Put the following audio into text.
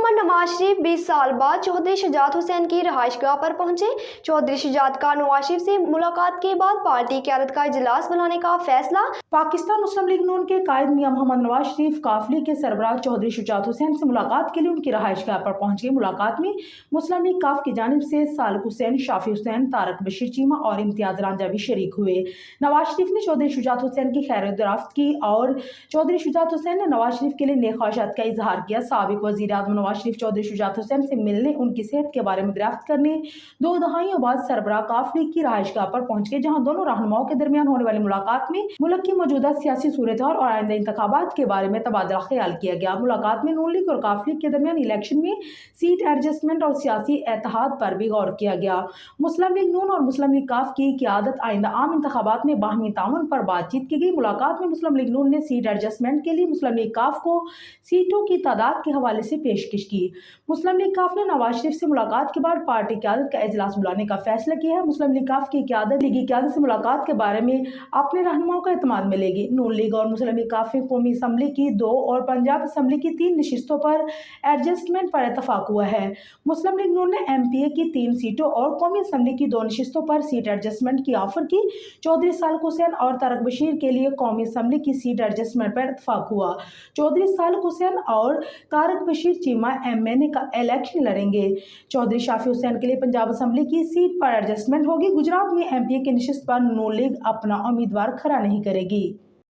मोहम्मद नवाज शरीफ 20 साल बाद चौधरी शुजात हुसैन की रहायशगाह पर पहुंचे। चौधरी शुजात का नवाज शरीफ से मुलाकात के बाद पार्टी क़यादत का इजलास बुलाने का फैसला। पाकिस्तान मुस्लिम लीग नून के कायद मियां मोहम्मद नवाज शरीफ काफिले के सरबराह चौधरी शुजात हुसैन से मुलाकात के लिए उनकी रहायशगाह पर पहुंच गए। मुलाकात में मुस्लिम लीग काफ की जानिब से सालिक हुसैन, शाफी हुसैन, तारक बशीर चीमा और इम्तियाज रांझा भी शरीक हुए। नवाज शरीफ ने चौधरी शुजात हुसैन की खैर दराफ्त की और चौधरी शुजात हुसैन ने नवाज शरीफ के लिए नेक ख्वाहिशात का इजहार किया। साबिक वज़ीर आज़म नवाज शरीफ चौधरी शुजात हुसैन से मिलने, उनकी सेहत के बारे में दरियाफ्त करने 2 दहाइयों बाद सरबराह काफिले की रहायशगाह पर पहुंच गए, जहां दोनों रहनुमाओं के दरमियान होने वाली मुलाकात में मुल्क की मौजूदा सियासी सूरत-हाल और आइंदा इंतखाबात के बारे में तबादला ख्याल किया गया। मुलाकात में नून लीग और काफिले के दरमियान इलेक्शन में सीट एडजस्टमेंट और सियासी इत्तेहाद पर भी गौर किया गया। मुस्लिम लीग नून और मुस्लिम लीग काफ की क़यादत आइंदा आम इंतखाबात में बाहमी ताउन पर बातचीत की गई। मुलाकात में मुस्लिम लीग नून ने सीट एडजस्टमेंट के लिए मुस्लिम लीग काफ को सीटों की तादाद के हवाले से पेशकश की। मुस्लिम लीग काफ ने नवाज शरीफ से मुलाकात के बाद पार्टी क़यादत का इजलास बुलाने का फैसला किया है। मुस्लिम लीग काफ की क़यादत लीगी क़यादत से मुलाकात के बारे में अपने रहनुमाओं का एतमाद मिलेगी। नून लीग और मुस्लिम लीग काफ में कौमी असम्बली की 2 और पंजाब असम्बली की 3 नशिस्तों पर एडजस्टमेंट पर इतफाक हुआ है। मुस्लिम लीग नून ने MPA की 3 सीटों और कौमी असम्बली की 2 नशिस्तों पर सीट एडजस्टमेंट की ऑफर की। चौधरी सालिक हुसैन और तारक बशीर के लिए कौमी असम्बली की सीट एडजस्टमेंट पर इतफाक हुआ। चौधरी सालिक हुसैन और तारक बशीर चीमा MNA का इलेक्शन लड़ेंगे। चौधरी शाफी हुसैन के लिए पंजाब असम्बली की सीट पर एडजस्टमेंट होगी। गुजरात में MPA की नशिस्त पर नून लीग अपना उम्मीदवार खड़ा नहीं करेगी।